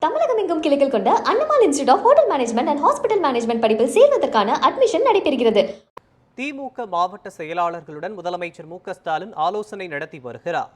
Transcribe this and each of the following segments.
தமிழகம் எங்கும் கிளைகள் கொண்ட அண்ணமால் institute of hotel management and hospital management படிப்பில் சேர்வதற்கான அட்மிஷன் நடைபெறுகிறது. திமுக மாவட்ட செயலாளர்களுடன் முதலமைச்சர் மு.க.ஸ்டாலின் ஆலோசனை நடத்தி வருகிறார்.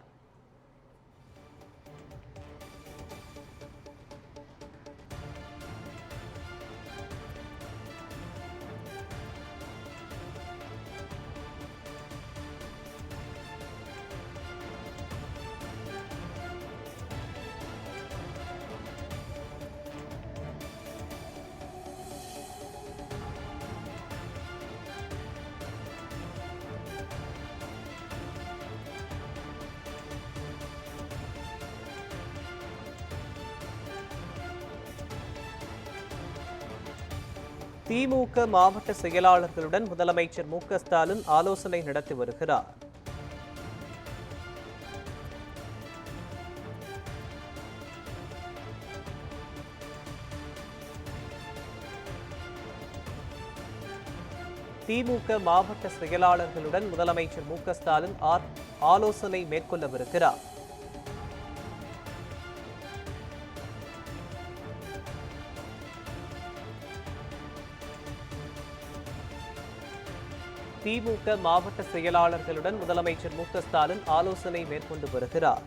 திமுக மாவட்ட செயலாளர்களுடன் முதலமைச்சர் மு.க.ஸ்டாலின் ஆலோசனை நடத்தி வருகிறார். திமுக மாவட்ட செயலாளர்களுடன் முதலமைச்சர் மு.க.ஸ்டாலின் ஆலோசனை மேற்கொள்ளவிருக்கிறார். திமுக மாவட்ட செயலாளர்களுடன் முதலமைச்சர் மு.க.ஸ்டாலின் ஆலோசனை மேற்கொண்டு வருகிறார்.